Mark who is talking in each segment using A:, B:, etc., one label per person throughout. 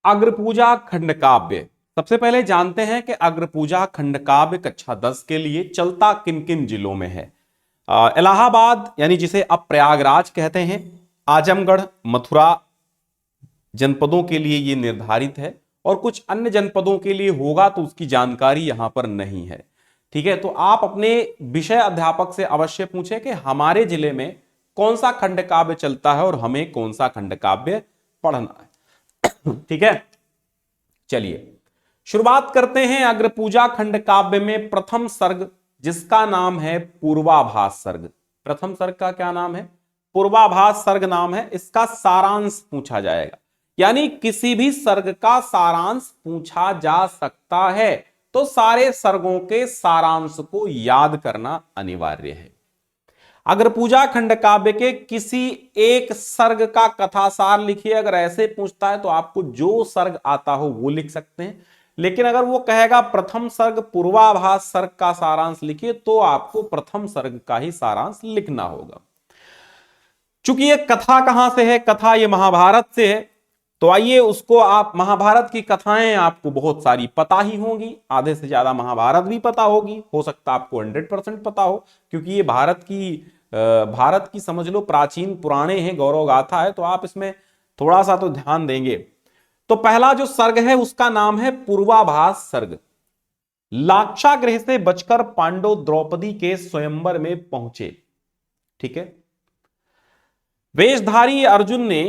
A: अग्रपूजा खंडकाव्य। सबसे पहले जानते हैं कि अग्रपूजा खंडकाव्य कक्षा 10 के लिए चलता किन किन जिलों में है। इलाहाबाद यानी जिसे अब प्रयागराज कहते हैं, आजमगढ़, मथुरा जनपदों के लिए यह निर्धारित है और कुछ अन्य जनपदों के लिए होगा तो उसकी जानकारी यहां पर नहीं है। ठीक है, तो आप अपने विषय अध्यापक से अवश्य पूछें कि हमारे जिले में कौन सा खंडकाव्य चलता है और हमें कौन सा खंडकाव्य पढ़ना है। ठीक है, चलिए शुरुआत करते हैं। अग्रपूजा खंड काव्य में प्रथम सर्ग जिसका नाम है पूर्वाभास सर्ग। प्रथम सर्ग का क्या नाम है? पूर्वाभास सर्ग नाम है। इसका सारांश पूछा जाएगा, यानी किसी भी सर्ग का सारांश पूछा जा सकता है, तो सारे सर्गों के सारांश को याद करना अनिवार्य है। अग्रपूजा खंड काव्य के किसी एक सर्ग का कथासार लिखिए। अगर ऐसे पूछता है तो आपको जो सर्ग आता हो वो लिख सकते हैं, लेकिन अगर वो कहेगा प्रथम सर्ग पूर्वाभास सर्ग का सारांश लिखिए तो आपको प्रथम सर्ग का ही सारांश लिखना होगा। चूंकि ये कथा कहां से है, कथा ये महाभारत से है, तो आइए उसको आप, महाभारत की कथाएं आपको बहुत सारी पता ही होंगी, आधे से ज्यादा महाभारत भी पता होगी, हो सकता है आपको 100% पता हो, क्योंकि ये भारत की समझ लो प्राचीन पुराणे हैं, गौरव गाथा है, तो आप इसमें थोड़ा सा तो ध्यान देंगे। तो पहला जो सर्ग है उसका नाम है पूर्वाभास सर्ग। लाक्षागृह से बचकर पांडव द्रौपदी के स्वयंवर में पहुंचे। ठीक है, वेशधारी अर्जुन ने,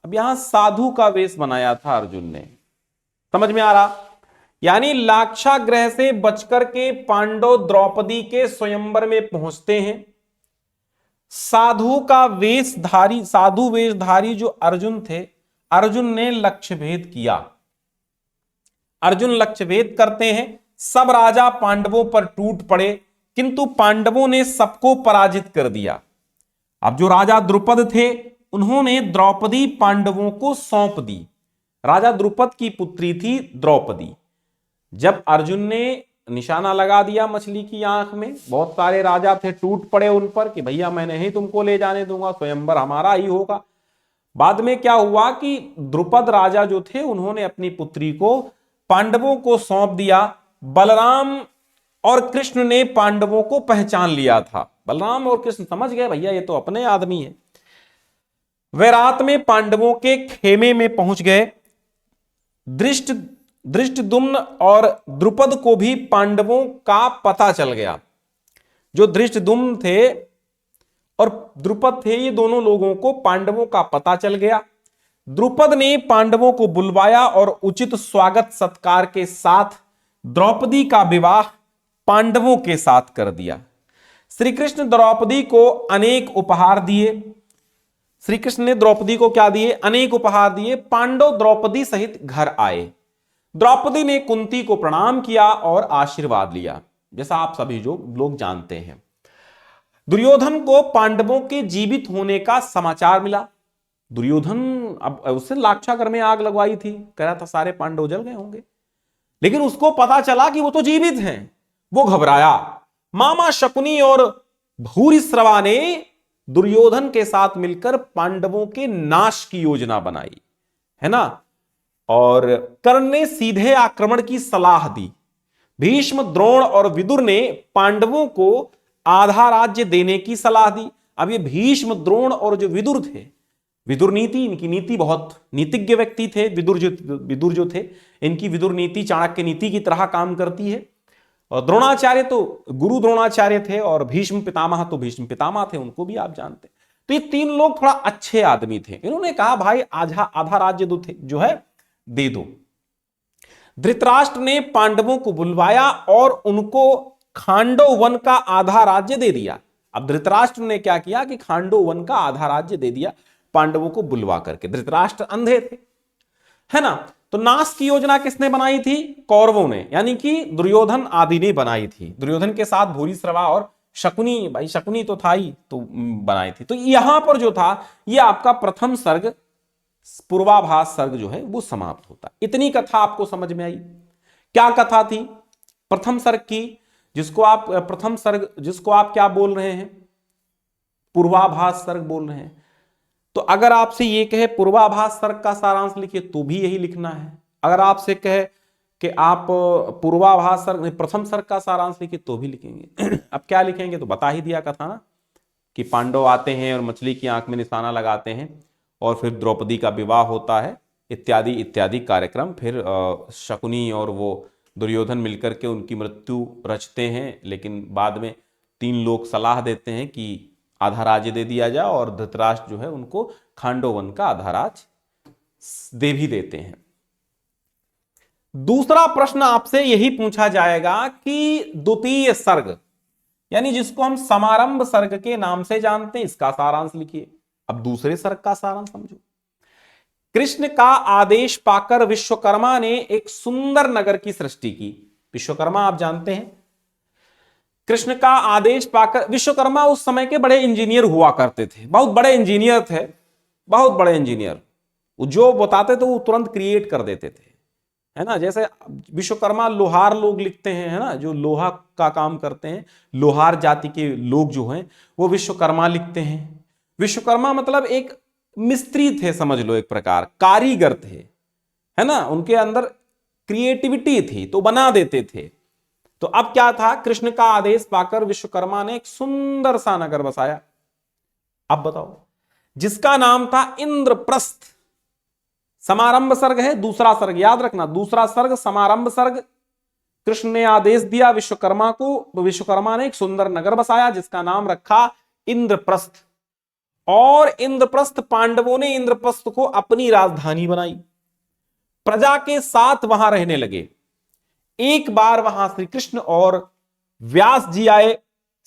A: अब यहां साधु का वेश बनाया था अर्जुन ने, समझ में आ रहा? यानी लाक्षागृह से बचकर के पांडव द्रौपदी के स्वयंवर में पहुंचते हैं। साधु वेशधारी जो अर्जुन थे, अर्जुन ने लक्ष्य भेद किया। अर्जुन लक्ष्य भेद करते हैं, सब राजा पांडवों पर टूट पड़े, किंतु पांडवों ने सबको पराजित कर दिया। अब जो राजा द्रुपद थे उन्होंने द्रौपदी पांडवों को सौंप दी। राजा द्रुपद की पुत्री थी द्रौपदी। जब अर्जुन ने निशाना लगा दिया मछली की आंख में, बहुत सारे राजा थे, टूट पड़े उन पर कि भैया मैं नहीं तुमको ले जाने दूंगा, स्वयंवर हमारा ही होगा। बाद में क्या हुआ कि द्रुपद राजा जो थे उन्होंने अपनी पुत्री को पांडवों को सौंप दिया। बलराम और कृष्ण ने पांडवों को पहचान लिया था। बलराम और कृष्ण समझ गए भैया ये तो अपने आदमी है। वे रात में पांडवों के खेमे में पहुंच गए। धृष्टद्युम्न और द्रुपद को भी पांडवों का पता चल गया। जो धृष्टद्युम्न थे और द्रुपद थे, ये दोनों लोगों को पांडवों का पता चल गया। द्रुपद ने पांडवों को बुलवाया और उचित स्वागत सत्कार के साथ द्रौपदी का विवाह पांडवों के साथ कर दिया। श्री कृष्ण द्रौपदी को अनेक उपहार दिए। श्री कृष्ण ने द्रौपदी को क्या दिए? अनेक उपहार दिए। पांडव द्रौपदी सहित घर आए। द्रौपदी ने कुंती को प्रणाम किया और आशीर्वाद लिया, जैसा आप सभी जो लोग जानते हैं। दुर्योधन को पांडवों के जीवित होने का समाचार मिला। दुर्योधन, अब उसने लाक्षागृह में आग लगवाई थी, कह रहा था सारे पांडव जल गए होंगे, लेकिन उसको पता चला कि वो तो जीवित हैं। वो घबराया। मामा शकुनी और भूरिश्रवा ने दुर्योधन के साथ मिलकर पांडवों के नाश की योजना बनाई, है ना। और कर्ण ने सीधे आक्रमण की सलाह दी। भीष्म, द्रोण और विदुर ने पांडवों को आधा राज्य देने की सलाह दी। अब ये भीष्म, द्रोण और जो विदुर थे, विदुर नीति, इनकी नीति बहुत नीतिज्ञ व्यक्ति थे। विदुर जो थे, इनकी विदुर नीति चाणक्य नीति की तरह काम करती है। और द्रोणाचार्य तो गुरु द्रोणाचार्य थे और भीष्म पितामह तो भीष्म पितामह थे, उनको भी आप जानते हैं। तो ये तीन लोग थोड़ा अच्छे आदमी थे। इन्होंने कहा भाई आधा राज्य जो है दे दो। धृतराष्ट्र ने पांडवों को बुलवाया और उनको खांडव वन का आधा राज्य दे दिया। अब धृतराष्ट्र ने क्या किया कि खांडव वन का आधा राज्य दे दिया पांडवों को बुलवा करके। धृतराष्ट्र अंधे थे, है ना। तो नाश की योजना किसने बनाई थी? कौरवों ने, यानी कि दुर्योधन आदि ने बनाई थी। दुर्योधन के साथ भूरिश्रवा और शकुनी, भाई शकुनी तो था ही, तो बनाई थी। तो यहां पर जो था ये आपका प्रथम सर्ग पूर्वाभास सर्ग जो है वो समाप्त होता। इतनी कथा आपको समझ में आई? क्या कथा थी प्रथम सर्ग की, जिसको आप क्या बोल रहे हैं? पूर्वाभास सर्ग बोल रहे हैं। तो अगर आपसे ये कहे पूर्वाभास सर्ग का सारांश लिखिए तो भी यही लिखना है। अगर आपसे कहे कि आप पूर्वाभास सर्ग प्रथम सर्ग का सारांश लिखिए तो भी लिखेंगे। अब क्या लिखेंगे तो बता ही दिया कथा ना कि पांडव आते हैं और मछली की आंख में निशाना लगाते हैं और फिर द्रौपदी का विवाह होता है इत्यादि इत्यादि कार्यक्रम। फिर शकुनी और वो दुर्योधन मिलकर के उनकी मृत्यु रचते हैं, लेकिन बाद में 3 लोग सलाह देते हैं कि आधा राज्य दे दिया जाए और धृतराष्ट्र जो है उनको खांडोवन का आधा राज दे भी देते हैं। दूसरा प्रश्न आपसे यही पूछा जाएगा कि द्वितीय सर्ग यानी जिसको हम समारंभ सर्ग के नाम से जानते हैं इसका सारांश लिखिए। अब दूसरे सर्ग का सारांश समझो। कृष्ण का आदेश पाकर विश्वकर्मा ने एक सुंदर नगर की सृष्टि की। विश्वकर्मा आप जानते हैं, कृष्ण का आदेश पाकर विश्वकर्मा उस समय के बड़े इंजीनियर हुआ करते थे, बहुत बड़े इंजीनियर थे, बहुत बड़े इंजीनियर। जो बताते थे वो तुरंत क्रिएट कर देते थे, है ना। जैसे विश्वकर्मा लोहार लोग लिखते हैं, है ना, जो लोहा का काम करते हैं, लोहार जाति के लोग जो हैं वो विश्वकर्मा लिखते हैं। विश्वकर्मा मतलब एक मिस्त्री थे, समझ लो, एक प्रकार कारीगर थे, है ना। उनके अंदर क्रिएटिविटी थी तो बना देते थे। तो अब क्या था, कृष्ण का आदेश पाकर विश्वकर्मा ने एक सुंदर सा नगर बसाया। अब बताओ, जिसका नाम था इंद्रप्रस्थ। समारंभ सर्ग है, दूसरा सर्ग याद रखना, दूसरा सर्ग समारंभ सर्ग। कृष्ण ने आदेश दिया विश्वकर्मा को, तो विश्वकर्मा ने एक सुंदर नगर बसाया जिसका नाम रखा इंद्रप्रस्थ। और इंद्रप्रस्थ, पांडवों ने इंद्रप्रस्थ को अपनी राजधानी बनाई, प्रजा के साथ वहां रहने लगे। एक बार वहां श्री कृष्ण और व्यास जी आए।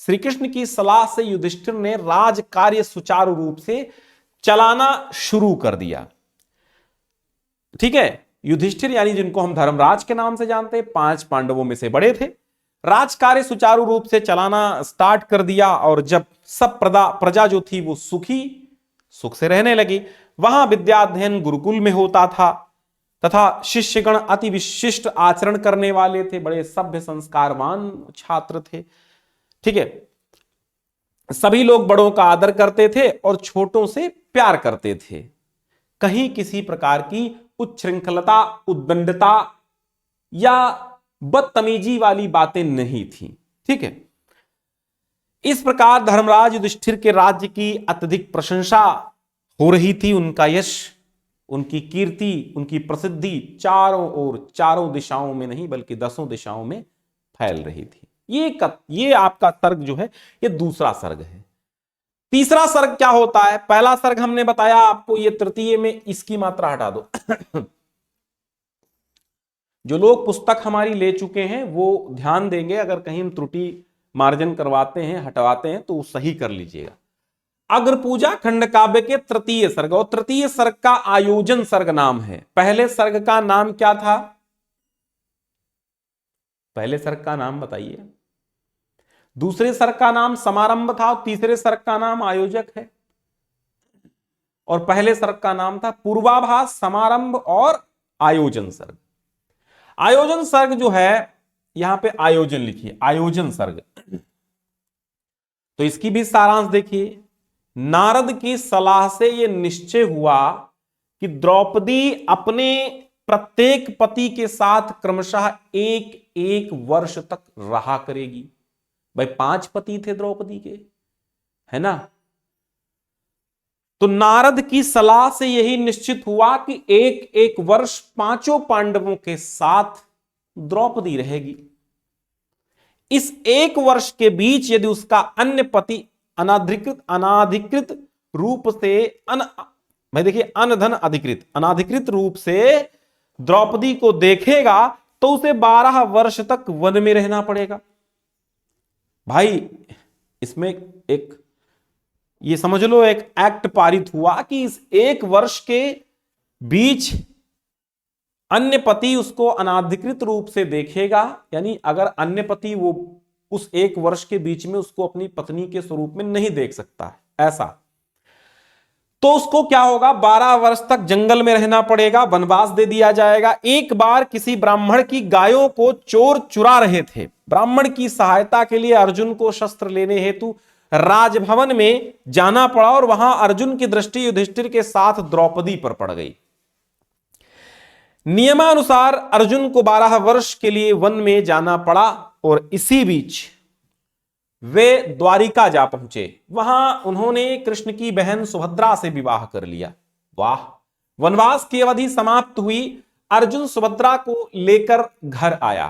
A: श्री कृष्ण की सलाह से युधिष्ठिर ने राज कार्य सुचारू रूप से चलाना शुरू कर दिया। ठीक है, युधिष्ठिर यानी जिनको हम धर्मराज के नाम से जानते हैं, 5 पांडवों में से बड़े थे। राज कार्य सुचारू रूप से चलाना स्टार्ट कर दिया और जब सब प्रजा जो थी वो सुख से रहने लगी। वहां विद्याध्ययन गुरुकुल में होता था तथा शिष्यगण अति विशिष्ट आचरण करने वाले थे, बड़े सभ्य संस्कारवान छात्र थे। ठीक है, सभी लोग बड़ों का आदर करते थे और छोटों से प्यार करते थे। कहीं किसी प्रकार की उच्छृंखलता, उद्दंडता या बदतमीजी वाली बातें नहीं थी। ठीक है, इस प्रकार धर्मराज युधिष्ठिर के राज्य की अत्यधिक प्रशंसा हो रही थी। उनका यश, उनकी कीर्ति, उनकी प्रसिद्धि चारों ओर, चारों दिशाओं में नहीं बल्कि 10 दिशाओं में फैल रही थी। ये आपका सर्ग जो है ये दूसरा सर्ग है। तीसरा सर्ग क्या होता है? पहला सर्ग हमने बताया आपको, ये तृतीय में इसकी मात्रा हटा दो। जो लोग पुस्तक हमारी ले चुके हैं वो ध्यान देंगे, अगर कहीं हम त्रुटि मार्जन करवाते हैं, हटवाते हैं तो सही कर लीजिएगा। अग्रपूजा खंड काव्य के तृतीय सर्ग, और तृतीय सर्ग का आयोजन सर्ग नाम है। पहले सर्ग का नाम क्या था? पहले सर्ग का नाम बताइए। दूसरे सर्ग का नाम समारंभ था और तीसरे सर्ग का नाम आयोजक है। और पहले सर्ग का नाम था पूर्वाभास, समारंभ और आयोजन सर्ग। आयोजन सर्ग जो है, यहां पे आयोजन लिखिए, आयोजन सर्ग। तो इसकी भी सारांश देखिए। नारद की सलाह से यह निश्चय हुआ कि द्रौपदी अपने प्रत्येक पति के साथ क्रमशः 1 वर्ष तक रहा करेगी। भाई 5 पति थे द्रौपदी के, है ना। तो नारद की सलाह से यही निश्चित हुआ कि 1 वर्ष 5 पांडवों के साथ द्रौपदी रहेगी। इस 1 वर्ष के बीच यदि उसका अन्य पति अनाधिकृत रूप से भाई देखिए, अनधन अधिकृत, अनाधिकृत रूप से द्रौपदी को देखेगा तो उसे 12 वर्ष तक वन में रहना पड़ेगा। भाई इसमें एक ये समझ लो, एक एक्ट पारित हुआ कि इस 1 वर्ष के बीच अन्य पति उसको अनाधिकृत रूप से देखेगा, यानी अगर अन्य पति वो उस 1 वर्ष के बीच में उसको अपनी पत्नी के स्वरूप में नहीं देख सकता है ऐसा, तो उसको क्या होगा, 12 वर्ष तक जंगल में रहना पड़ेगा, वनवास दे दिया जाएगा। एक बार किसी ब्राह्मण की गायों को चोर चुरा रहे थे। ब्राह्मण की सहायता के लिए अर्जुन को शस्त्र लेने हेतु राजभवन में जाना पड़ा और वहां अर्जुन की दृष्टि युधिष्ठिर के साथ द्रौपदी पर पड़ गई। नियमानुसार अर्जुन को 12 वर्ष के लिए वन में जाना पड़ा और इसी बीच वे द्वारिका जा पहुंचे। वहां उन्होंने कृष्ण की बहन सुभद्रा से विवाह कर लिया। वाह! वनवास की अवधि समाप्त हुई। अर्जुन सुभद्रा को लेकर घर आया।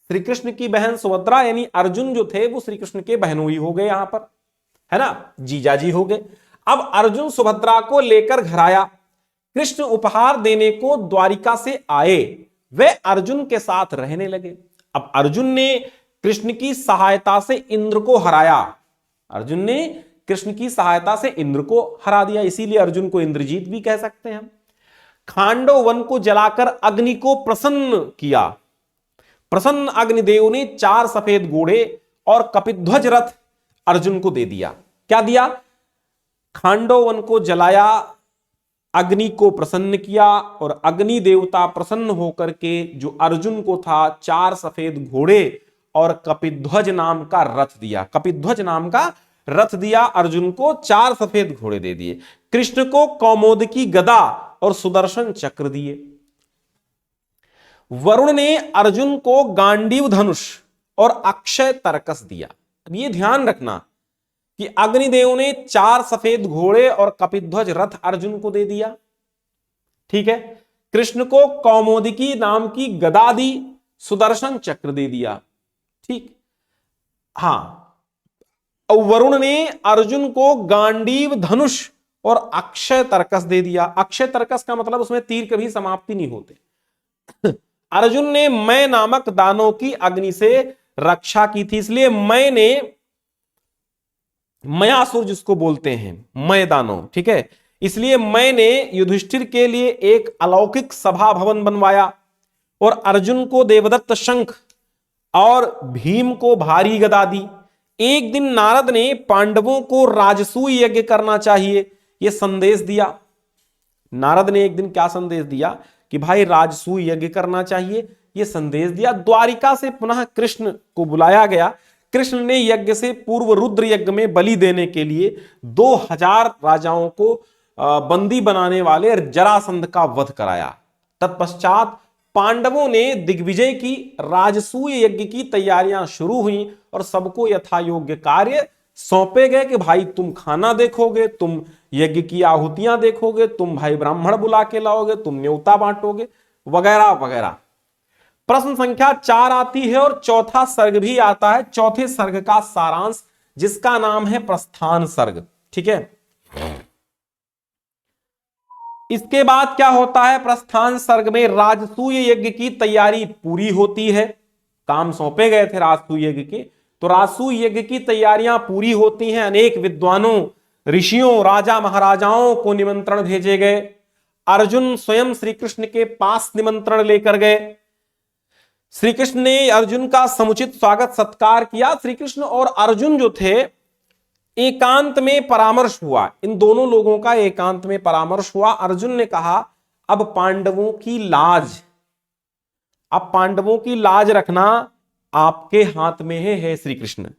A: श्री कृष्ण की बहन सुभद्रा यानी अर्जुन जो थे वो श्री कृष्ण के बहनोई हो गए, यहां पर है ना, जीजाजी हो गए। अब अर्जुन सुभद्रा को लेकर घर आया। कृष्ण उपहार देने को द्वारिका से आए, वे अर्जुन के साथ रहने लगे। अब अर्जुन ने कृष्ण की सहायता से इंद्र को हराया। अर्जुन ने कृष्ण की सहायता से इंद्र को हरा दिया, इसीलिए अर्जुन को इंद्रजीत भी कह सकते हैं। खांडव वन को जलाकर अग्नि को प्रसन्न किया। प्रसन्न अग्निदेव ने 4 सफेद घोड़े और कपिध्वज रथ अर्जुन को दे दिया। क्या दिया? खांडव वन को जलाया, अग्नि को प्रसन्न किया और अग्नि देवता प्रसन्न होकर के जो अर्जुन को था 4 सफेद घोड़े और कपिध्वज नाम का रथ दिया। कपिध्वज नाम का रथ दिया अर्जुन को, 4 सफेद घोड़े दे दिए। कृष्ण को कौमोदकी गदा और सुदर्शन चक्र दिए। वरुण ने अर्जुन को गांडीव धनुष और अक्षय तरकस दिया। अब ये ध्यान रखना कि अग्निदेव ने 4 सफेद घोड़े और कपिध्वज रथ अर्जुन को दे दिया, ठीक है। कृष्ण को कौमोदकी नाम की गदा दी, सुदर्शन चक्र दे दिया, ठीक। हां, वरुण ने अर्जुन को गांडीव धनुष और अक्षय तरकस दे दिया। अक्षय तरकस का मतलब उसमें तीर कभी समाप्ति नहीं होते। अर्जुन ने मैं नामक दानों की अग्नि से रक्षा की थी, इसलिए मैंने मयासुर जिसको बोलते हैं, मय दानव, ठीक है। इसलिए मैंने युधिष्ठिर के लिए एक अलौकिक सभा भवन बनवाया और अर्जुन को देवदत्त शंख और भीम को भारी गदा दी। एक दिन नारद ने पांडवों को राजसूय यज्ञ करना चाहिए यह संदेश दिया। नारद ने एक दिन क्या संदेश दिया कि भाई राजसूय यज्ञ करना चाहिए, यह संदेश दिया। द्वारिका से पुनः कृष्ण को बुलाया गया। कृष्ण ने यज्ञ से पूर्व रुद्र यज्ञ में बलि देने के लिए 2000 राजाओं को बंदी बनाने वाले जरासंध का वध कराया। तत्पश्चात पांडवों ने दिग्विजय की, राजसूय यज्ञ की तैयारियां शुरू हुई और सबको यथायोग्य कार्य सौंपे गए कि भाई तुम खाना देखोगे, तुम यज्ञ की आहुतियां देखोगे, तुम भाई ब्राह्मण बुला के लाओगे, तुम न्योता बांटोगे, वगैरह वगैरह। प्रश्न संख्या 4 आती है और चौथा सर्ग भी आता है, चौथे सर्ग का सारांश, जिसका नाम है प्रस्थान सर्ग, ठीक है। इसके बाद क्या होता है? प्रस्थान सर्ग में राजसूय यज्ञ की तैयारी पूरी होती है। काम सौंपे गए थे राजसूय यज्ञ के, तो राजसूय यज्ञ की तैयारियां पूरी होती हैं। अनेक विद्वानों, ऋषियों, राजा महाराजाओं को निमंत्रण भेजे गए। अर्जुन स्वयं श्री कृष्ण के पास निमंत्रण लेकर गए। श्री कृष्ण ने अर्जुन का समुचित स्वागत सत्कार किया। श्री कृष्ण और अर्जुन जो थे एकांत में परामर्श हुआ, इन दोनों लोगों का एकांत में परामर्श हुआ। अर्जुन ने कहा अब पांडवों की लाज, अब पांडवों की लाज रखना आपके हाथ में है श्री कृष्ण।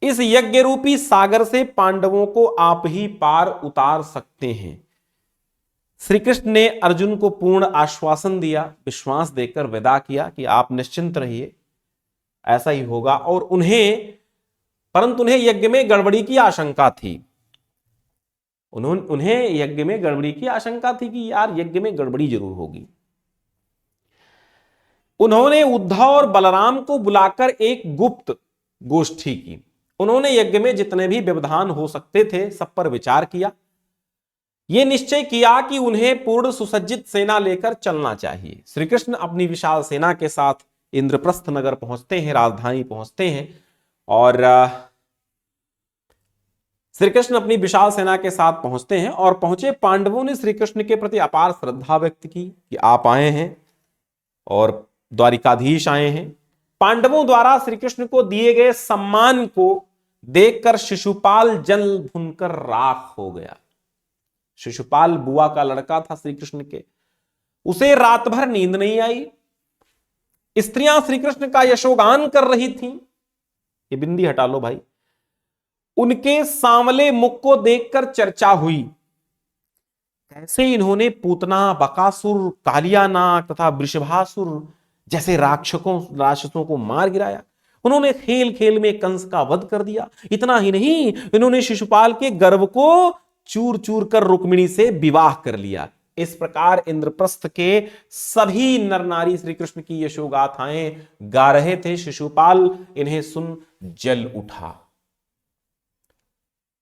A: इस यज्ञ रूपी सागर से पांडवों को आप ही पार उतार सकते हैं। श्री कृष्ण ने अर्जुन को पूर्ण आश्वासन दिया, विश्वास देकर विदा किया कि आप निश्चिंत रहिए, ऐसा ही होगा। और परंतु उन्हें यज्ञ में गड़बड़ी की आशंका थी। उन्हें यज्ञ में गड़बड़ी की आशंका थी कि यार यज्ञ में गड़बड़ी जरूर होगी। उन्होंने उद्धव और बलराम को बुलाकर एक गुप्त गोष्ठी की। उन्होंने यज्ञ में जितने भी व्यवधान हो सकते थे सब पर विचार किया। यह निश्चय किया कि उन्हें पूर्ण सुसज्जित सेना लेकर चलना चाहिए। श्री कृष्ण अपनी विशाल सेना के साथ इंद्रप्रस्थ नगर पहुंचते हैं, राजधानी पहुंचते हैं। और श्री कृष्ण अपनी विशाल सेना के साथ पहुंचते हैं और पहुंचे। पांडवों ने श्री कृष्ण के प्रति अपार श्रद्धा व्यक्त की कि आप आए हैं और द्वारिकाधीश आए हैं। पांडवों द्वारा श्री कृष्ण को दिए गए सम्मान को देखकर शिशुपाल जल भुनकर राख हो गया। शिशुपाल बुआ का लड़का था श्री कृष्ण के, उसे रात भर नींद नहीं आई। स्त्रियां श्री कृष्ण का यशोगान कर रही थीं। ये बिंदी हटा लो भाई। उनके सांवले मुख को देखकर चर्चा हुई। कैसे इन्होंने पूतना, बकासुर, कालियानाग तथा वृषभासुर जैसे राक्षसों को मार गिराया। उन्होंने खेल खेल में कंस का वध कर दिया। इतना ही नहीं, इन्होंने शिशुपाल के गर्व को चूर चूर कर रुक्मिणी से विवाह कर लिया। इस प्रकार इंद्रप्रस्थ के सभी नर नारी श्री कृष्ण की यशोगाथाएं गा रहे थे। शिशुपाल इन्हें सुन जल उठा।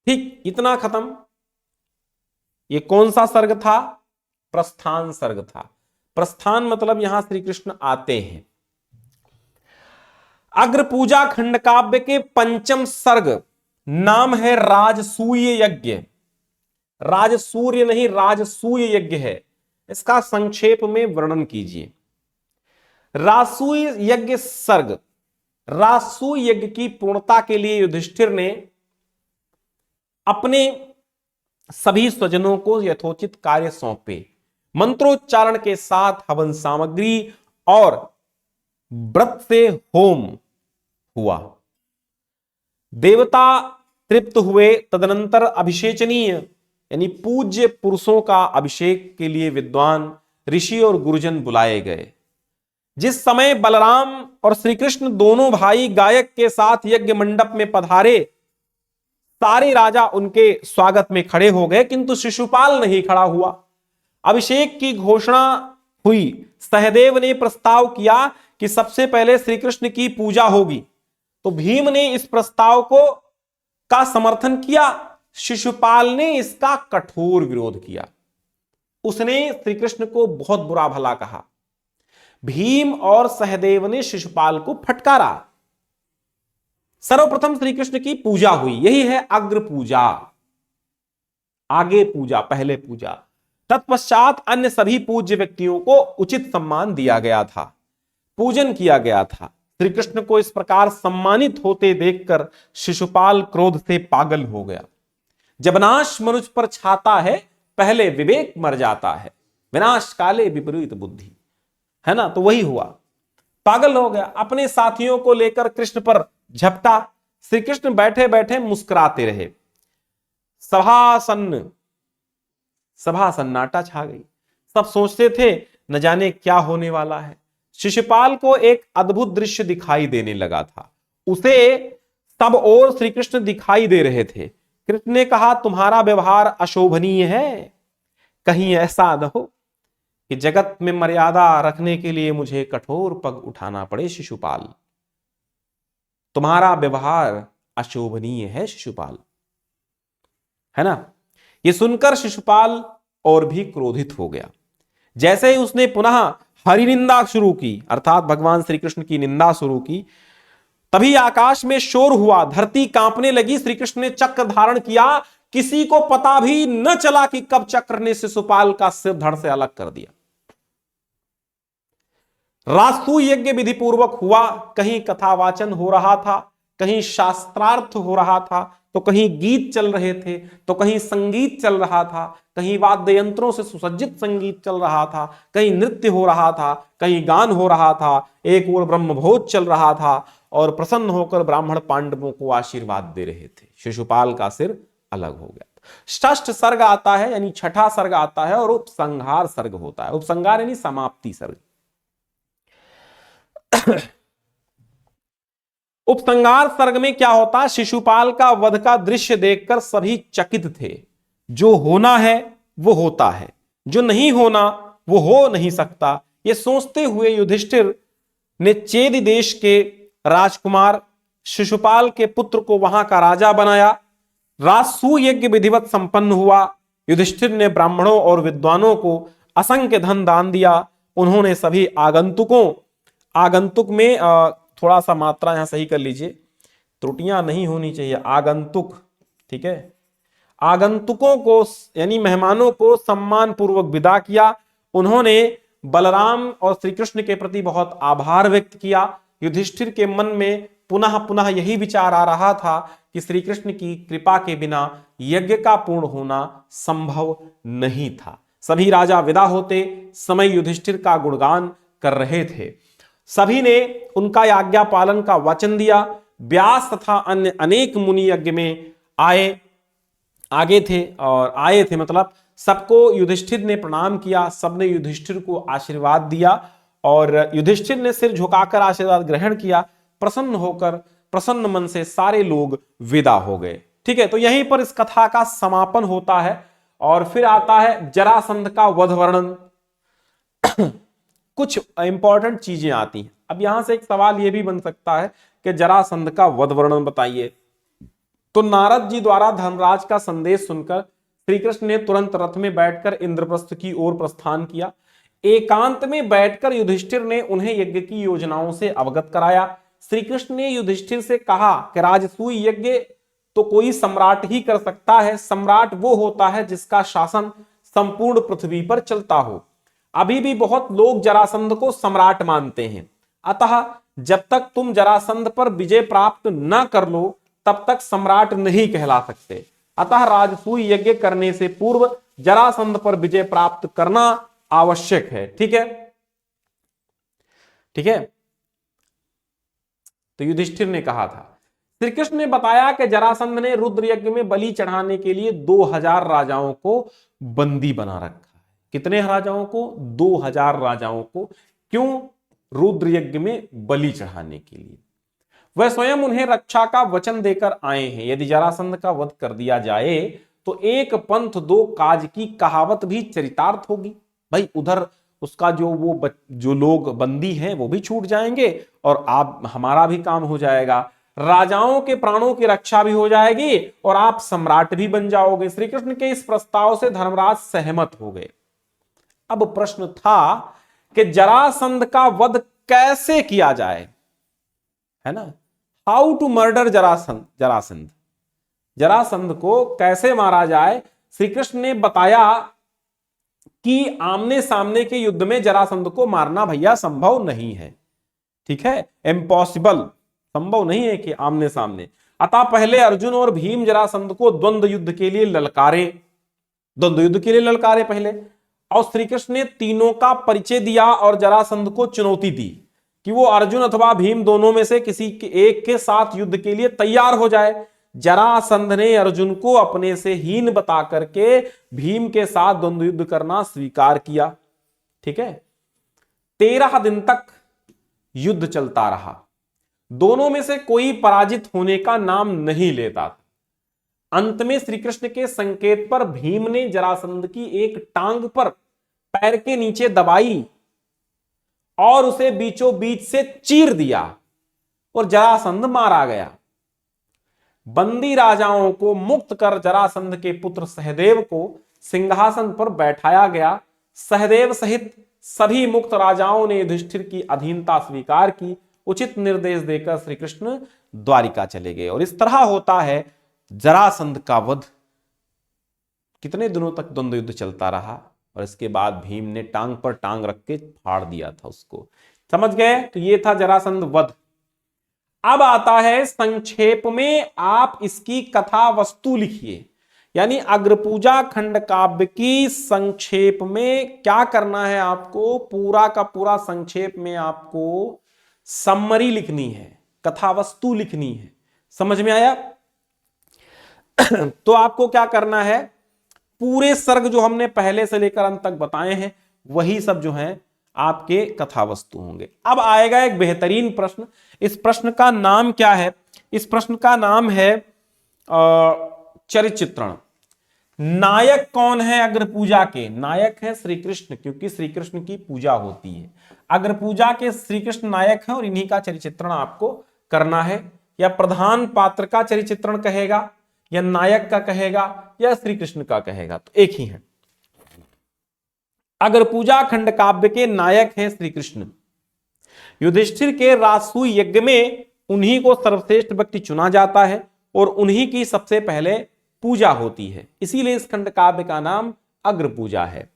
A: ठीक, इतना खत्म। ये कौन सा सर्ग था? प्रस्थान सर्ग था। प्रस्थान मतलब यहां श्री कृष्ण आते हैं। अग्र पूजा खंड काव्य के पंचम सर्ग नाम है राजसूय यज्ञ। राजसूर्य नहीं, राजसूय यज्ञ है। इसका संक्षेप में वर्णन कीजिए। राजसूय यज्ञ सर्ग, राजसूय यज्ञ की पूर्णता के लिए युधिष्ठिर ने अपने सभी स्वजनों को यथोचित कार्य सौंपे। मंत्रोच्चारण के साथ हवन सामग्री और व्रत से होम हुआ। देवता तृप्त हुए। तदनंतर अभिषेचनीय यानी पूज्य पुरुषों का अभिषेक के लिए विद्वान ऋषि और गुरुजन बुलाए गए। जिस समय बलराम और श्री कृष्ण दोनों भाई गायक के साथ यज्ञ मंडप में पधारे, सारे राजा उनके स्वागत में खड़े हो गए, किंतु शिशुपाल नहीं खड़ा हुआ। अभिषेक की घोषणा हुई। सहदेव ने प्रस्ताव किया कि सबसे पहले श्री कृष्ण की पूजा होगी, तो भीम ने इस प्रस्ताव का समर्थन किया। शिशुपाल ने इसका कठोर विरोध किया। उसने श्री कृष्ण को बहुत बुरा भला कहा। भीम और सहदेव ने शिशुपाल को फटकारा। सर्वप्रथम श्री कृष्ण की पूजा हुई। यही है अग्र पूजा, आगे पूजा, पहले पूजा। तत्पश्चात अन्य सभी पूज्य व्यक्तियों को उचित सम्मान दिया गया था, पूजन किया गया था। श्री कृष्ण को इस प्रकार सम्मानित होते देखकर शिशुपाल क्रोध से पागल हो गया। जब नाश मनुष्य पर छाता है, पहले विवेक मर जाता है। विनाश काले विपरीत बुद्धि, है ना? तो वही हुआ, पागल हो गया। अपने साथियों को लेकर कृष्ण पर झपटा। श्री कृष्ण बैठे बैठे मुस्कुराते रहे। सभा सन्नाटा छा गई। सब सोचते थे न जाने क्या होने वाला है। शिशुपाल को एक अद्भुत दृश्य दिखाई देने लगा था। उसे सब ओर श्री कृष्ण दिखाई दे रहे थे। कृष्ण ने कहा, तुम्हारा व्यवहार अशोभनीय है। कहीं ऐसा न हो कि जगत में मर्यादा रखने के लिए मुझे कठोर पग उठाना पड़े। शिशुपाल, तुम्हारा व्यवहार अशोभनीय है शिशुपाल, है ना? यह सुनकर शिशुपाल और भी क्रोधित हो गया। जैसे ही उसने पुनः हरि निंदा शुरू की, अर्थात भगवान श्री कृष्ण की निंदा शुरू की, तभी आकाश में शोर हुआ, धरती कांपने लगी। श्री कृष्ण ने चक्र धारण किया। किसी को पता भी न चला कि कब चक्र ने शिशुपाल का सिर धड़ से अलग कर दिया। राजसूय यज्ञ विधि पूर्वक हुआ। कहीं कथावाचन हो रहा था, कहीं शास्त्रार्थ हो रहा था, तो कहीं गीत चल रहे थे, तो कहीं संगीत चल रहा था, कहीं वाद्य यंत्रों से सुसज्जित संगीत चल रहा था, कहीं नृत्य हो रहा था, कहीं गान हो रहा था, एक ओर ब्रह्मभोज चल रहा था और प्रसन्न होकर ब्राह्मण पांडवों को आशीर्वाद दे रहे थे। शिशुपाल का सिर अलग हो गया। षष्ठ सर्ग आता है, यानी छठा सर्ग आता है, और उपसंहार सर्ग होता है। उपसंहार यानी समाप्ति सर्ग। उपसंहार सर्ग में क्या होता? शिशुपाल का वध का दृश्य देखकर सभी चकित थे। जो होना है वो होता है, जो नहीं होना वो हो नहीं सकता। ये सोचते हुए युधिष्ठिर ने चेदि देश के राजकुमार शिशुपाल के पुत्र को वहां का राजा बनाया। राजसूय यज्ञ विधिवत संपन्न हुआ। युधिष्ठिर ने ब्राह्मणों और विद्वानों को असंख्य धन दान दिया। उन्होंने सभी आगंतुक में थोड़ा सा मात्रा यहां सही कर लीजिए, त्रुटियां नहीं होनी चाहिए। आगंतुक, ठीक है। आगंतुकों को यानी मेहमानों को सम्मान पूर्वक विदा किया। उन्होंने बलराम और श्री कृष्ण के प्रति बहुत आभार व्यक्त किया। युधिष्ठिर के मन में पुनः पुनः यही विचार आ रहा था कि श्री कृष्ण की कृपा के बिना यज्ञ का पूर्ण होना संभव नहीं था। सभी राजा विदा होते समय युधिष्ठिर का गुणगान कर रहे थे। सभी ने उनका आज्ञा पालन का वचन दिया। व्यास तथा अन्य अनेक मुनि यज्ञ में आए आगे थे और आए थे मतलब सबको युधिष्ठिर ने प्रणाम किया, सबने युधिष्ठिर को आशीर्वाद दिया और युधिष्ठिर ने सिर झुकाकर आशीर्वाद ग्रहण किया। प्रसन्न होकर प्रसन्न मन से सारे लोग विदा हो गए। ठीक है, तो यहीं पर इस कथा का समापन होता है और फिर आता है जरासंध का वध वर्णन। कुछ इंपॉर्टेंट चीजें आती हैं। अब यहां से एक सवाल यह भी बन सकता है कि जरासंध का वध वर्णन बताइए। तो नारद जी द्वारा धर्मराज का संदेश सुनकर श्री कृष्ण ने तुरंत रथ में बैठकर इंद्रप्रस्थ की ओर प्रस्थान किया। एकांत में बैठकर युधिष्ठिर ने उन्हें यज्ञ की योजनाओं से अवगत कराया। श्री कृष्ण ने युधिष्ठिर से कहा कि राजसूय यज्ञ तो कोई सम्राट ही कर सकता है। सम्राट वो होता है जिसका शासन संपूर्ण पृथ्वी पर चलता हो। अभी भी बहुत लोग जरासंध को सम्राट मानते हैं, अतः जब तक तुम जरासंध पर विजय प्राप्त न कर लो तब तक सम्राट नहीं कहला सकते। अतः राजसूय यज्ञ करने से पूर्व जरासंध पर विजय प्राप्त करना आवश्यक है। ठीक है, ठीक है। तो युधिष्ठिर ने कहा था। श्री कृष्ण ने बताया कि जरासंध ने रुद्र यज्ञ में बलि चढ़ाने के लिए 2000 राजाओं को बंदी बना रखा है। कितने राजाओं को? 2000 राजाओं को। क्यों? रुद्र यज्ञ में बलि चढ़ाने के लिए। वह स्वयं उन्हें रक्षा का वचन देकर आए हैं। यदि जरासंध का वध कर दिया जाए तो एक पंथ दो काज की कहावत भी चरितार्थ होगी। भाई उधर उसका जो लोग बंदी हैं वो भी छूट जाएंगे और आप हमारा भी काम हो जाएगा, राजाओं के प्राणों की रक्षा भी हो जाएगी और आप सम्राट भी बन जाओगे। श्री कृष्ण के इस प्रस्ताव से धर्मराज सहमत हो गए। अब प्रश्न था कि जरासंध का वध कैसे किया जाए, है ना? How to murder Jarasandh, Jarasandh को कैसे मारा जाए। श्री कृष्ण ने बताया कि आमने सामने के युद्ध में जरासंध को मारना भैया संभव नहीं है। ठीक है, इम्पॉसिबल, संभव नहीं है कि आमने सामने। अतः पहले अर्जुन और भीम जरासंध को द्वंद्व युद्ध के लिए ललकारे, द्वंद्व युद्ध के लिए ललकारे पहले। और श्री कृष्ण ने तीनों का परिचय दिया और जरासंध को चुनौती दी कि वो अर्जुन अथवा भीम दोनों में से किसी एक के साथ युद्ध के लिए तैयार हो जाए। जरासंध ने अर्जुन को अपने से हीन बता करके भीम के साथ द्वंद्व युद्ध करना स्वीकार किया। ठीक है, 13 दिन तक युद्ध चलता रहा। दोनों में से कोई पराजित होने का नाम नहीं लेता था। अंत में श्री कृष्ण के संकेत पर भीम ने जरासंध की एक टांग पर पैर के नीचे दबाई और उसे बीचों बीच से चीर दिया और जरासंध मारा गया। बंदी राजाओं को मुक्त कर जरासंध के पुत्र सहदेव को सिंहासन पर बैठाया गया। सहदेव सहित सभी मुक्त राजाओं ने युधिष्ठिर की अधीनता स्वीकार की। उचित निर्देश देकर श्री कृष्ण द्वारिका चले गए और इस तरह होता है जरासंध का वध। कितने दिनों तक द्वंद्व युद्ध चलता रहा और इसके बाद भीम ने टांग पर टांग रख के फाड़ दिया था उसको। समझ गए? तो ये था जरासंध वध। अब आता है संक्षेप में आप इसकी कथा वस्तु लिखिए, यानी अग्रपूजा खंड काव्य की संक्षेप में क्या करना है आपको, पूरा का पूरा संक्षेप में आपको समरी लिखनी है, कथा वस्तु लिखनी है। समझ में आया? तो आपको क्या करना है, पूरे सर्ग जो हमने पहले से लेकर अंत तक बताए हैं वही सब जो हैं आपके कथा वस्तु होंगे। अब आएगा एक बेहतरीन प्रश्न। इस प्रश्न का नाम क्या है? इस प्रश्न का नाम है चरित्र चित्रण। नायक कौन है अग्रपूजा के? नायक है श्री कृष्ण, क्योंकि श्री कृष्ण की पूजा होती है। अग्रपूजा के श्री कृष्ण नायक है और इन्हीं का चरित्र चित्रण आपको करना है। या प्रधान पात्र का चरित्र चित्रण कहेगा, या नायक का कहेगा, या श्री कृष्ण का कहेगा, तो एक ही है। अग्रपूजा खंड काव्य के नायक हैं श्री कृष्ण। युधिष्ठिर के राजसूय यज्ञ में उन्हीं को सर्वश्रेष्ठ व्यक्ति चुना जाता है और उन्हीं की सबसे पहले पूजा होती है, इसीलिए इस खंड काव्य का नाम अग्रपूजा है।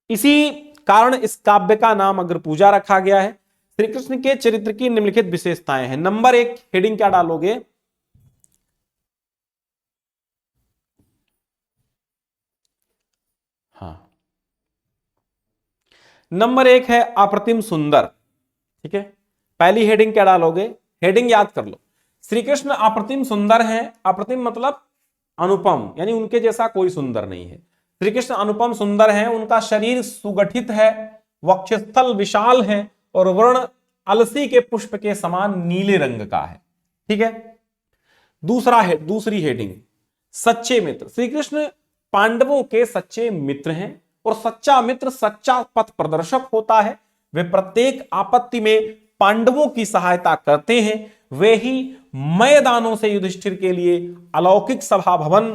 A: इसी कारण इस काव्य का नाम अग्रपूजा रखा गया है। श्री कृष्ण के चरित्र की निम्नलिखित विशेषताएं हैं। नंबर 1, हेडिंग क्या डालोगे? हाँ, नंबर 1 है अप्रतिम सुंदर। ठीक है, पहली हेडिंग क्या डालोगे? हेडिंग याद कर लो, श्री कृष्ण अप्रतिम सुंदर हैं। अप्रतिम मतलब अनुपम, यानी उनके जैसा कोई सुंदर नहीं है। श्री कृष्ण अनुपम सुंदर हैं, उनका शरीर सुगठित है, वक्षस्थल विशाल है और वर्ण अलसी के पुष्प के समान नीले रंग का है। ठीक है, दूसरी हेडिंग, सच्चे मित्र। श्री कृष्ण पांडवों के सच्चे मित्र हैं और सच्चा मित्र सच्चा पथ प्रदर्शक होता है। वे प्रत्येक आपत्ति में पांडवों की सहायता करते हैं। वे ही मैदानों से युधिष्ठिर के लिए अलौकिक सभा भवन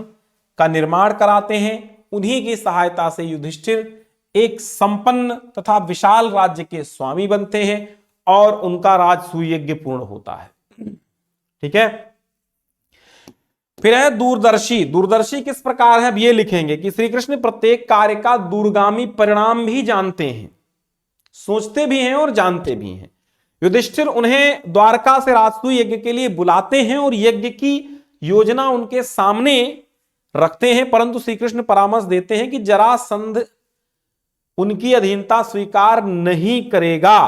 A: का निर्माण कराते हैं। उन्हीं की सहायता से युधिष्ठिर एक संपन्न तथा विशाल राज्य के स्वामी बनते हैं और उनका राज सुयज्ञ पूर्ण होता है। ठीक है, फिर है दूरदर्शी। दूरदर्शी किस प्रकार है, अब ये लिखेंगे कि श्री कृष्ण प्रत्येक कार्य का दूरगामी परिणाम भी जानते हैं, सोचते भी हैं और जानते भी हैं। युधिष्ठिर उन्हें द्वारका से राजसूय यज्ञ के लिए बुलाते हैं और यज्ञ की योजना उनके सामने रखते हैं, परंतु श्री कृष्ण परामर्श देते हैं कि जरासंध उनकी अधीनता स्वीकार नहीं करेगा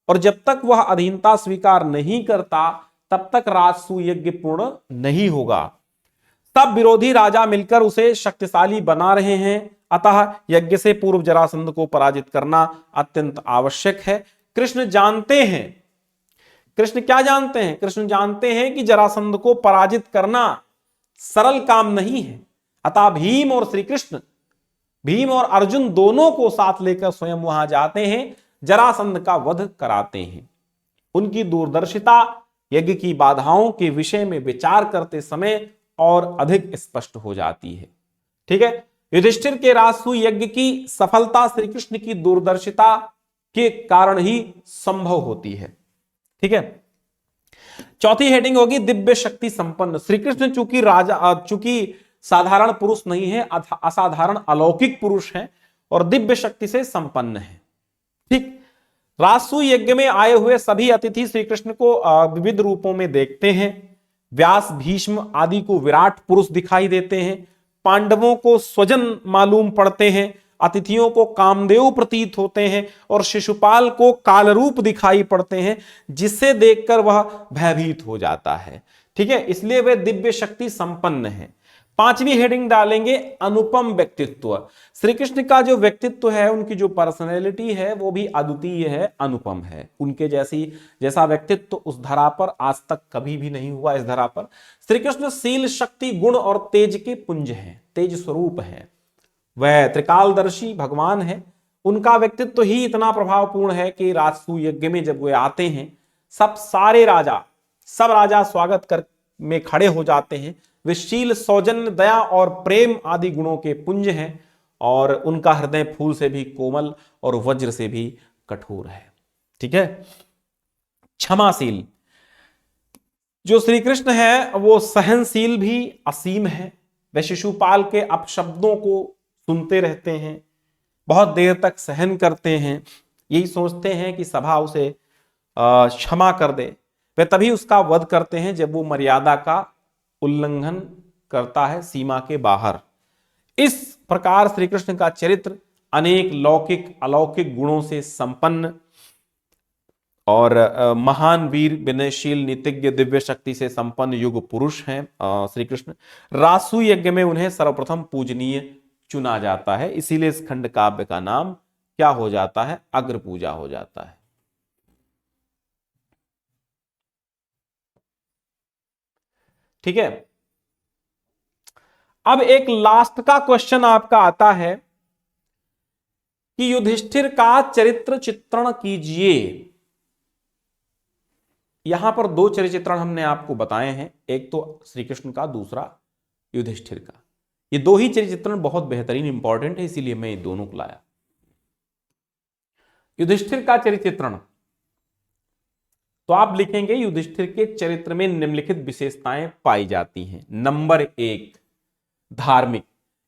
A: और जब तक वह अधीनता स्वीकार नहीं करता तब तक राजसूय यज्ञ पूर्ण नहीं होगा। तब विरोधी राजा मिलकर उसे शक्तिशाली बना रहे हैं, अतः यज्ञ से पूर्व जरासंध को पराजित करना अत्यंत आवश्यक है। कृष्ण जानते हैं, कृष्ण क्या जानते हैं, कृष्ण जानते हैं कि जरासंध को पराजित करना सरल काम नहीं है, अतः भीम और श्री कृष्ण, भीम और अर्जुन दोनों को साथ लेकर स्वयं वहां जाते हैं, जरासंध का वध कराते हैं। उनकी दूरदर्शिता यज्ञ की बाधाओं के विषय में विचार करते समय और अधिक स्पष्ट हो जाती है। ठीक है, युधिष्ठिर के राजसूय यज्ञ की सफलता श्री कृष्ण की दूरदर्शिता के कारण ही संभव होती है। ठीक है, चौथी हेडिंग होगी दिव्य शक्ति संपन्न। श्री कृष्ण चूंकि साधारण पुरुष नहीं है, असाधारण अलौकिक पुरुष हैं और दिव्य शक्ति से संपन्न है। ठीक, राजसूय यज्ञ में आए हुए सभी अतिथि श्री कृष्ण को विविध रूपों में देखते हैं। व्यास, भीष्म आदि को विराट पुरुष दिखाई देते हैं, पांडवों को स्वजन मालूम पड़ते हैं, अतिथियों को कामदेव प्रतीत होते हैं और शिशुपाल को कालरूप दिखाई पड़ते हैं, जिसे देखकर वह भयभीत हो जाता है। ठीक है, इसलिए वे दिव्य शक्ति संपन्न है। पांचवी हेडिंग डालेंगे अनुपम व्यक्तित्व। श्री कृष्ण का जो व्यक्तित्व है, उनकी जो पर्सनैलिटी है वो भी अद्वितीय है, अनुपम है। उनके जैसा व्यक्तित्व उस धरा पर आज तक कभी भी नहीं हुआ। इस धरा पर श्री कृष्ण शील, शक्ति, गुण और तेज के पुंज हैं, तेज स्वरूप है। वह त्रिकालदर्शी भगवान है। उनका व्यक्तित्व ही इतना प्रभावपूर्ण है कि राजसूय यज्ञ में जब वे आते हैं, सब राजा स्वागत कर में खड़े हो जाते हैं। वे शील, सौजन्य, दया और प्रेम आदि गुणों के पुंज हैं और उनका हृदय फूल से भी कोमल और वज्र से भी कठोर है। ठीक है, क्षमाशील। जो श्री कृष्ण है वो सहनशील भी असीम है। वे शिशुपाल के अपशब्दों को सुनते रहते हैं, बहुत देर तक सहन करते हैं, यही सोचते हैं कि सभा उसे क्षमा कर दे। वे तभी उसका वध करते हैं जब वो मर्यादा का उल्लंघन करता है, सीमा के बाहर। इस प्रकार श्री कृष्ण का चरित्र अनेक लौकिक अलौकिक गुणों से संपन्न और महान वीर, विनयशील, नीतिज्ञ, दिव्य शक्ति से संपन्न युग पुरुष हैं श्री कृष्ण। राजसूय यज्ञ में उन्हें सर्वप्रथम पूजनीय चुना जाता है, इसीलिए इस खंड काव्य का नाम क्या हो जाता है, अग्र पूजा हो जाता है। ठीक है, अब एक लास्ट का क्वेश्चन आपका आता है कि युधिष्ठिर का चरित्र चित्रण कीजिए। यहां पर दो चरित्र चित्रण हमने आपको बताए हैं, एक तो श्री कृष्ण का, दूसरा युधिष्ठिर का। ये दो ही चरित्र चित्रण बहुत बेहतरीन इंपॉर्टेंट है, इसीलिए मैं ये दोनों को लाया। युधिष्ठिर का चरित्र चित्रण, तो आप लिखेंगे युधिष्ठिर के चरित्र में निम्नलिखित विशेषताएं पाई जाती हैं। नंबर 1, धार्मिक।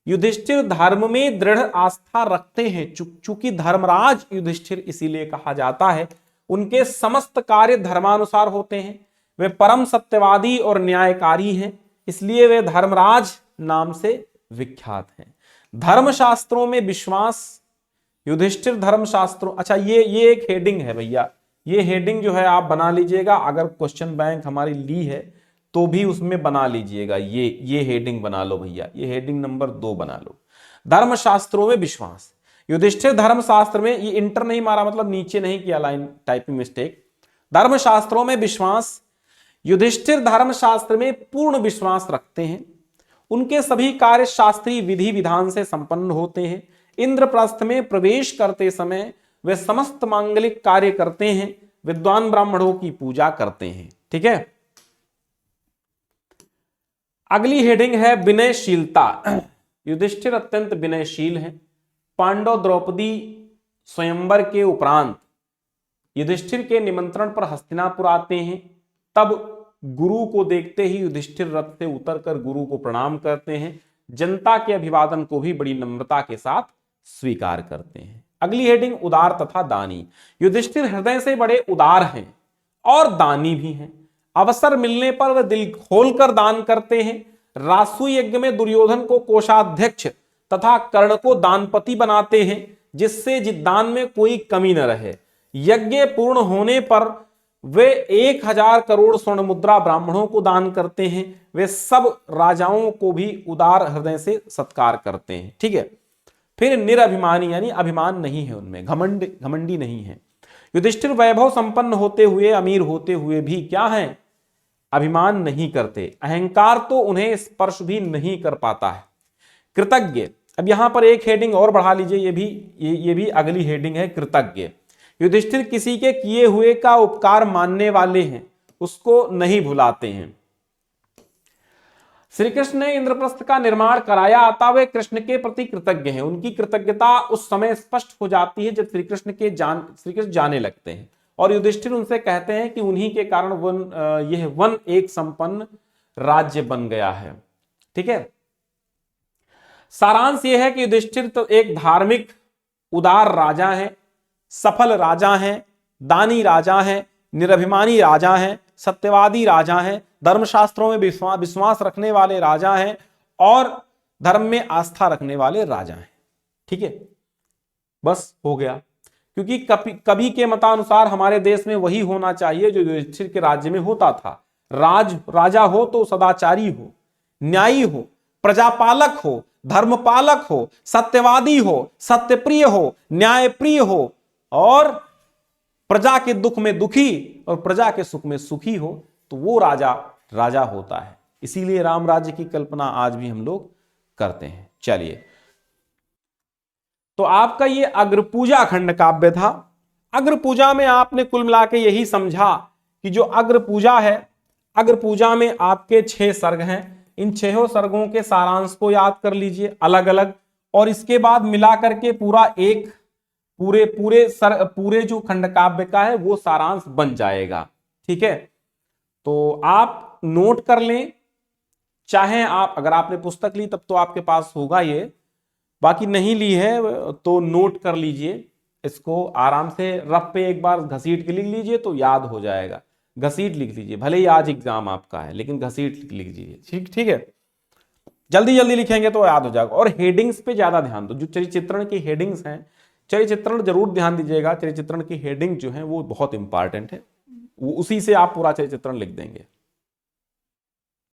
A: युधिष्ठिर धर्म में दृढ़ आस्था रखते हैं। चूंकि धर्मराज युधिष्ठिर इसीलिए कहा जाता है, उनके समस्त कार्य धर्मानुसार होते हैं। वे परम सत्यवादी और न्यायकारी हैं, इसलिए वे धर्मराज नाम से विख्यात हैं। धर्मशास्त्रों में विश्वास। युधिष्ठिर धर्मशास्त्रों, अच्छा ये एक हेडिंग है भैया, ये हेडिंग जो है आप बना लीजिएगा। अगर क्वेश्चन बैंक हमारी ली है तो भी उसमें बना लीजिएगा, ये हेडिंग बना लो भैया, ये हेडिंग नंबर 2 बना लो। धर्मशास्त्रों में विश्वास, युधिष्ठिर धर्मशास्त्र में, ये इंटर नहीं मारा मतलब नीचे नहीं किया, लाइन टाइपिंग मिस्टेक। धर्मशास्त्रों में विश्वास, युधिष्ठिर धर्मशास्त्र में पूर्ण विश्वास रखते हैं। उनके सभी कार्य शास्त्रीय विधि विधान से संपन्न होते हैं। इंद्रप्रस्थ में प्रवेश करते समय वे समस्त मांगलिक कार्य करते हैं। विद्वान ब्राह्मणों की पूजा करते हैं। ठीक है, अगली हेडिंग है विनयशीलता। युधिष्ठिर अत्यंत विनयशील हैं। पांडव द्रौपदी स्वयंवर के उपरांत युधिष्ठिर के निमंत्रण पर हस्तिनापुर आते हैं। तब गुरु को देखते ही युधिष्ठिर रथ से उतरकर गुरु को प्रणाम करते हैं। जनता के अभिवादन को भी बड़ी नम्रता के साथ स्वीकार करते हैं। अगली हेडिंग उदार तथा दानी। युधिष्ठिर हृदय से बड़े उदार हैं और दानी भी हैं। अवसर मिलने पर वह दिल खोलकर दान करते हैं। रासु यज्ञ में दुर्योधन को कोषाध्यक्ष तथा कर्ण को दानपति बनाते हैं, जिससे दान में कोई कमी न रहे। यज्ञ पूर्ण होने पर वे 1000 करोड़ स्वर्ण मुद्रा ब्राह्मणों को दान करते हैं। वे सब राजाओं को भी उदार हृदय से सत्कार करते हैं। ठीक है, फिर निरभिमानी, यानी अभिमान नहीं है उनमें, घमंडी नहीं है। युधिष्ठिर वैभव संपन्न होते हुए, अमीर होते हुए भी क्या है, अभिमान नहीं करते। अहंकार तो उन्हें स्पर्श भी नहीं कर पाता है। कृतज्ञ, अब यहां पर एक हेडिंग और बढ़ा लीजिए, ये भी अगली हेडिंग है, कृतज्ञ। युधिष्ठिर किसी के किए हुए का उपकार मानने वाले हैं, उसको नहीं भुलाते हैं। श्री कृष्ण ने इंद्रप्रस्थ का निर्माण कराया, अतः वे कृष्ण के प्रति कृतज्ञ हैं। उनकी कृतज्ञता उस समय स्पष्ट हो जाती है जब श्री कृष्ण जाने लगते हैं, और युधिष्ठिर उनसे कहते हैं कि उन्हीं के कारण यह वन एक संपन्न राज्य बन गया है। ठीक है, सारांश यह है कि युधिष्ठिर तो एक धार्मिक उदार राजा है, सफल राजा हैं, दानी राजा हैं, निरभिमानी राजा हैं, सत्यवादी राजा हैं, धर्मशास्त्रों में विश्वास रखने वाले राजा हैं और धर्म में आस्था रखने वाले राजा हैं। ठीक है, बस हो गया, क्योंकि कभी के मतानुसार हमारे देश में वही होना चाहिए जो युधिष्ठिर के राज्य में होता था। राजा हो तो सदाचारी हो, न्यायी हो, प्रजापालक हो, धर्मपालक हो, सत्यवादी हो, सत्यप्रिय हो, न्यायप्रिय हो और प्रजा के दुख में दुखी और प्रजा के सुख में सुखी हो, तो वो राजा होता है। इसीलिए राम राज्य की कल्पना आज भी हम लोग करते हैं। चलिए, तो आपका ये अग्रपूजा खंड काव्य था। अग्रपूजा में आपने कुल मिला के यही समझा कि जो अग्रपूजा है, अग्रपूजा में आपके 6 सर्ग हैं। इन 6 सर्गों के सारांश को याद कर लीजिए अलग अलग, और इसके बाद मिला करके पूरा एक पूरे जो खंड काव्य का है वो सारांश बन जाएगा। ठीक है, तो आप नोट कर लें, चाहे आप अगर आपने पुस्तक ली तब तो आपके पास होगा ये, बाकी नहीं ली है तो नोट कर लीजिए इसको, आराम से रफ पे एक बार घसीट के लिख लीजिए तो याद हो जाएगा। घसीट लिख लीजिए, भले ही आज एग्जाम आपका है लेकिन घसीट लिख लीजिए। ठीक है, जल्दी जल्दी लिखेंगे तो याद हो जाएगा। और हेडिंग्स पे ज्यादा ध्यान दो, जो चरिचित्रण की हेडिंग्स हैं, चरिचित्रण जरूर ध्यान दीजिएगा। चरिचित्रण की हेडिंग जो है वो बहुत इंपॉर्टेंट है, वो उसी से आप पूरा चरिचित्रण लिख देंगे।